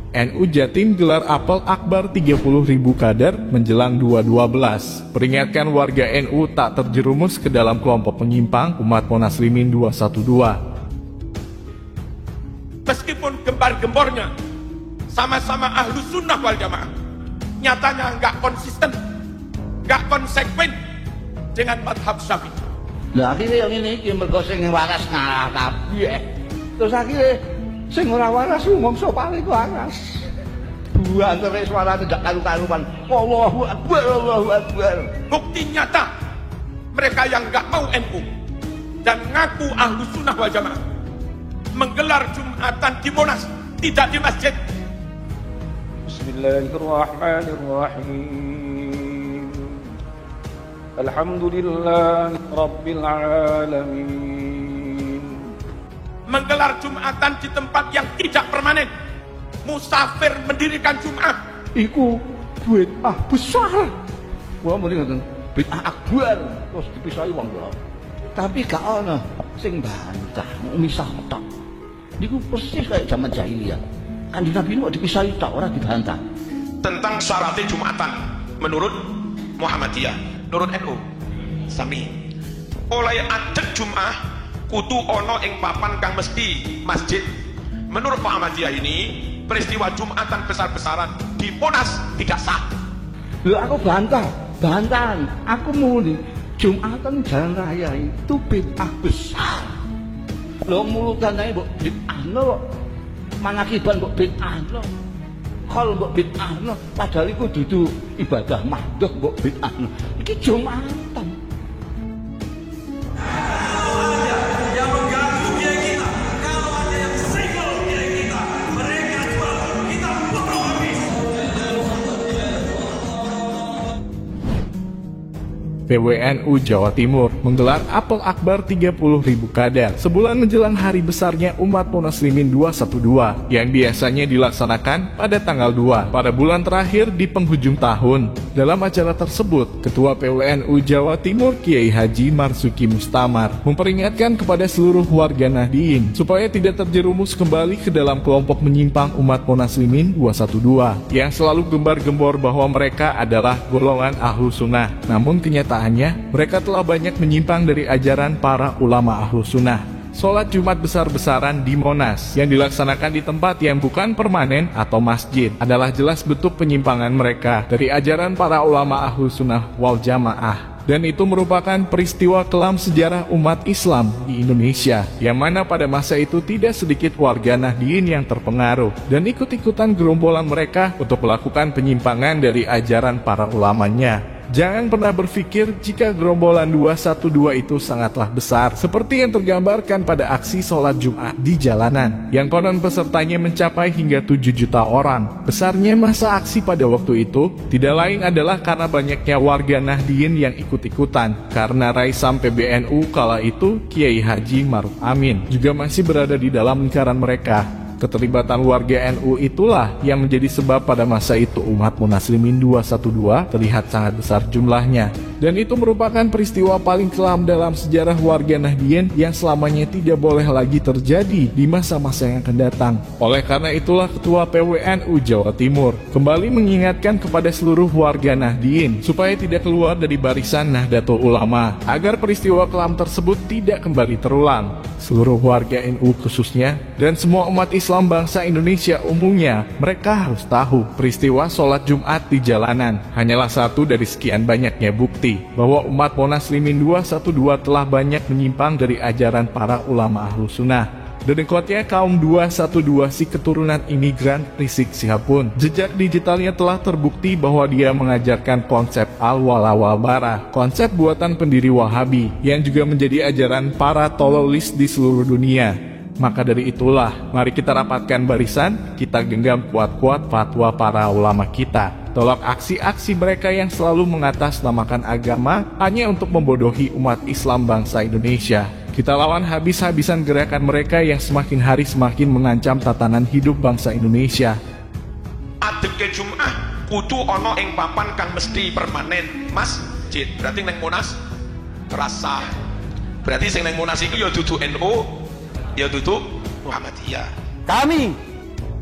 NU Jatim gelar apel akbar 30.000 kader menjelang 2.12. Peringatkan warga NU tak terjerumus ke dalam kelompok penyimpang umat Monaslimin 212. Meskipun gembar-gembornya sama-sama Ahlus Sunnah wal Jamaah, nyatanya nggak konsisten, nggak konsekuen dengan madhab Syafi'i. Nah akhirnya yang ini mergo sing waras ngalah kabeh. Terus akhirnya sing ora waras mongso paling waras. Antara suara tidak karu-karuan. Allahu Akbar, Allahu Akbar. Bukti nyata mereka yang nggak mau NU dan ngaku Ahlus Sunnah wal Jamaah menggelar Jumatan di Monas, tidak di masjid. Bismillahirrahmanirrahim. Alhamdulillah Rabbil Alamin. Menggelar Jumatan di tempat yang tidak permanen, musafir mendirikan Jum'ah, Iku bid'ah besar. Wah mending ngoten, bid'ah akbar terus dipisahi wong lho. Tapi gak ana sing bantah, misah tok. Niku persis kayak zaman jahiliyah. Kanjeng Nabi kok dipisahi tok ora dibantah. tentang syaratnya Jumatan menurut Muhammadiyah, menurut NU sami oleh adek Jum'ah kudu ono ing papan kang mesti masjid. Menurut Muhammadiyah ini peristiwa Jumatan besar-besaran di Monas tidak sah. Lho aku bantahan. Aku muni Jumatan jalan raya itu bid'ah besar. Lho mulutan ae mbok bid'ahno, manakiban mbok bid'ahno. Kal mbok bid'ahno, padahal iku dudu ibadah mahdoh mbok bid'ahno. Iki Jumatan. PWNU Jawa Timur menggelar apel akbar 30.000 kader sebulan menjelang hari besarnya umat Monaslimin 212 yang biasanya dilaksanakan pada tanggal 2 pada bulan terakhir di penghujung tahun. Dalam acara tersebut, Ketua PWNU Jawa Timur Kiai Haji Marzuki Mustamar memperingatkan kepada seluruh warga Nahdien supaya tidak terjerumus kembali ke dalam kelompok menyimpang umat Monaslimin 212 yang selalu gembar-gembor bahwa mereka adalah golongan Ahlus Sunnah. Namun kenyataannya mereka telah banyak menyimpang dari ajaran para ulama Ahlus Sunnah. Sholat Jumat besar-besaran di Monas yang dilaksanakan di tempat yang bukan permanen atau masjid adalah jelas bentuk penyimpangan mereka dari ajaran para ulama Ahlus Sunnah wal Jamaah. Dan itu merupakan peristiwa kelam sejarah umat Islam di Indonesia, yang mana pada masa itu tidak sedikit warga Nahdien yang terpengaruh dan ikut-ikutan gerombolan mereka untuk melakukan penyimpangan dari ajaran para ulamanya. Jangan pernah berpikir jika gerombolan 212 itu sangatlah besar, seperti yang tergambarkan pada aksi sholat Jumat di jalanan, yang konon pesertanya mencapai hingga 7 juta orang. Besarnya masa aksi pada waktu itu tidak lain adalah karena banyaknya warga Nahdien yang ikut-ikutan, karena Raisam PBNU kala itu Kiai Haji Maruf Amin juga masih berada di dalam lingkaran mereka. Keterlibatan warga NU itulah yang menjadi sebab pada masa itu umat Monaslimin 212 terlihat sangat besar jumlahnya. Dan itu merupakan peristiwa paling kelam dalam sejarah warga Nahdien yang selamanya tidak boleh lagi terjadi di masa-masa yang akan datang. Oleh karena itulah Ketua PWNU Jawa Timur kembali mengingatkan kepada seluruh warga Nahdien supaya tidak keluar dari barisan Nahdlatul Ulama agar peristiwa kelam tersebut tidak kembali terulang. Seluruh warga NU khususnya dan semua umat Islam bangsa Indonesia umumnya, mereka harus tahu peristiwa sholat Jumat di jalanan hanyalah satu dari sekian banyaknya bukti bahwa umat Monaslimin 212 telah banyak menyimpang dari ajaran para ulama Ahlus Sunnah. Dan kuatnya kaum 212 si keturunan imigran Rizik Syihab pun, jejak digitalnya telah terbukti bahwa dia mengajarkan konsep al-wala wal bara, konsep buatan pendiri Wahabi yang juga menjadi ajaran para tololis di seluruh dunia. Maka dari itulah, mari kita rapatkan barisan, kita genggam kuat-kuat fatwa para ulama kita. Tolak aksi-aksi mereka yang selalu mengatasnamakan agama hanya untuk membodohi umat Islam bangsa Indonesia. Kita lawan habis-habisan gerakan mereka yang semakin hari semakin mengancam tatanan hidup bangsa Indonesia. Adeke Jum'ah kudu ono ing papan kang mesti permanen masjid. Berarti neng Monas rasa. Berarti sing neng Monas iku ya dudu NU, ya dudu Muhammadiyah. Kami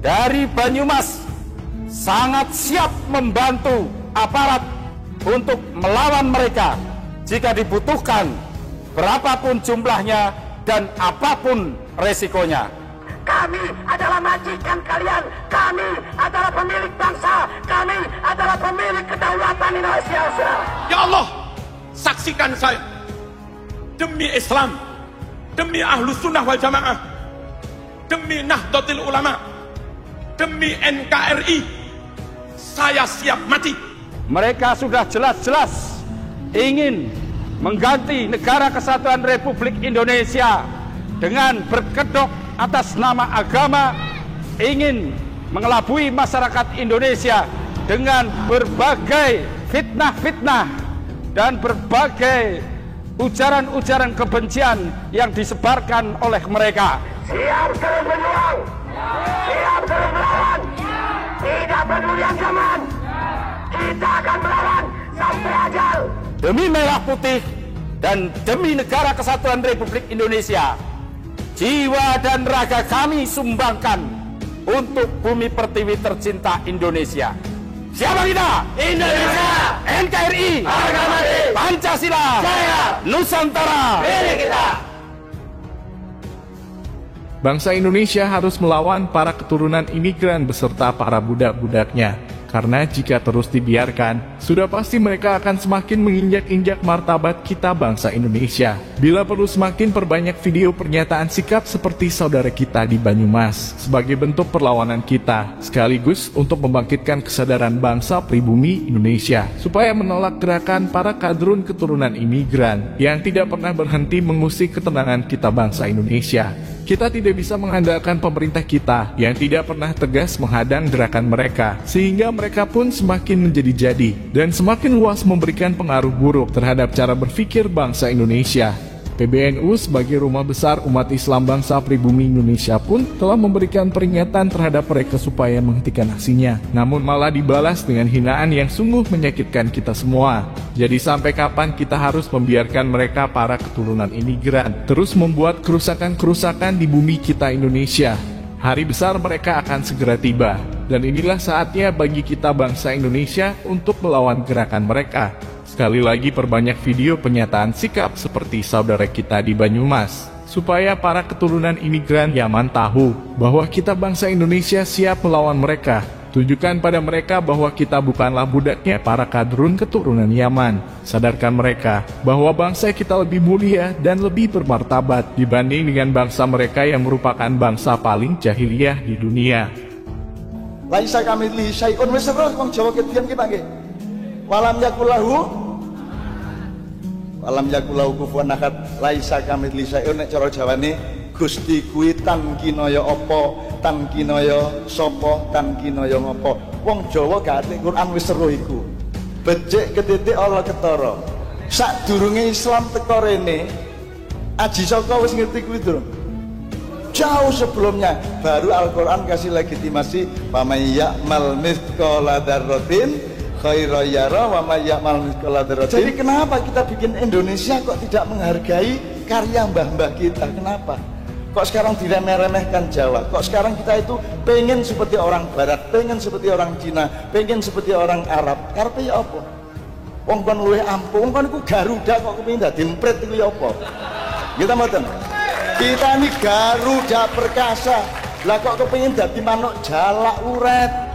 dari Banyumas sangat siap membantu aparat untuk melawan mereka jika dibutuhkan, berapapun jumlahnya dan apapun resikonya. Kami adalah majikan kalian, kami adalah pemilik bangsa, kami adalah pemilik kedaulatan Indonesia. Ya Allah, saksikan saya demi Islam, demi Ahlus Sunnah wal Jamaah, demi Nahdlatul Ulama, demi NKRI, saya siap mati. Mereka sudah jelas-jelas ingin mengganti Negara Kesatuan Republik Indonesia dengan berkedok atas nama agama, ingin mengelabui masyarakat Indonesia dengan berbagai fitnah-fitnah dan berbagai ujaran-ujaran kebencian yang disebarkan oleh mereka. Siap terus berjuang, siap terus melawan, tidak peduli ancaman, kita akan melawan sampai ajal. Demi merah putih dan demi Negara Kesatuan Republik Indonesia, jiwa dan raga kami sumbangkan untuk bumi pertiwi tercinta Indonesia. Siapa kita? Indonesia, NKRI, harga mati, Pancasila, jaya, Nusantara, milik kita. Bangsa Indonesia harus melawan para keturunan imigran beserta para budak-budaknya. Karena jika terus dibiarkan, sudah pasti mereka akan semakin menginjak-injak martabat kita bangsa Indonesia. Bila perlu semakin perbanyak video pernyataan sikap seperti saudara kita di Banyumas, sebagai bentuk perlawanan kita, sekaligus untuk membangkitkan kesadaran bangsa pribumi Indonesia, supaya menolak gerakan para kadrun keturunan imigran yang tidak pernah berhenti mengusik ketenangan kita bangsa Indonesia. Kita tidak bisa mengandalkan pemerintah kita yang tidak pernah tegas menghadang gerakan mereka, sehingga mereka pun semakin menjadi-jadi dan semakin luas memberikan pengaruh buruk terhadap cara berpikir bangsa Indonesia. PBNU sebagai rumah besar umat Islam bangsa pribumi Indonesia pun telah memberikan peringatan terhadap mereka supaya menghentikan aksinya, namun malah dibalas dengan hinaan yang sungguh menyakitkan kita semua. Jadi sampai kapan kita harus membiarkan mereka para keturunan imigran terus membuat kerusakan-kerusakan di bumi kita Indonesia? Hari besar mereka akan segera tiba, dan inilah saatnya bagi kita bangsa Indonesia untuk melawan gerakan mereka. Sekali lagi perbanyak video pernyataan sikap seperti saudara kita di Banyumas, supaya para keturunan imigran Yaman tahu bahwa kita bangsa Indonesia siap melawan mereka. Tunjukkan pada mereka bahwa kita bukanlah budaknya para kadrun keturunan Yaman. Sadarkan mereka bahwa bangsa kita lebih mulia dan lebih bermartabat dibanding dengan bangsa mereka yang merupakan bangsa paling jahiliyah di dunia. Laisa kamitslihi syai'un, wis terus wong Jawa ketian kita nggih. Walam yakulahu kufuwan ahad, laisa kamitslihi syai'un. Nek cara Jawane Gusti kuwi tan kinaya apa, tan kinaya sapa, tan kinaya ngapa. Wong Jawa gak ati Quran wis seru iku. Becik ketitik ala ketara. Sadurunge Islam teko rene, Aji Saka wis ngerti kuwi durung. Jauh sebelumnya baru Al-Quran kasih legitimasi may ya'mal mithqala dzarratin khairan yara wa may ya'mal mithqala dzarratin. Jadi kenapa kita bikin Indonesia kok tidak menghargai karya mbah-mbah kita? Kenapa? Kok sekarang diremeh-remehkan Jawa? Kok sekarang kita itu pengen seperti orang Barat, pengen seperti orang Cina, pengen seperti orang Arab? Karena ya apa? Wong kon luwih ampuh, wong kon iku Garuda kok kepengin dadi emprit iku ya apa? Kita mboten. Kita ini Garuda perkasa, lah kok kepengin dadi manuk jalak uret.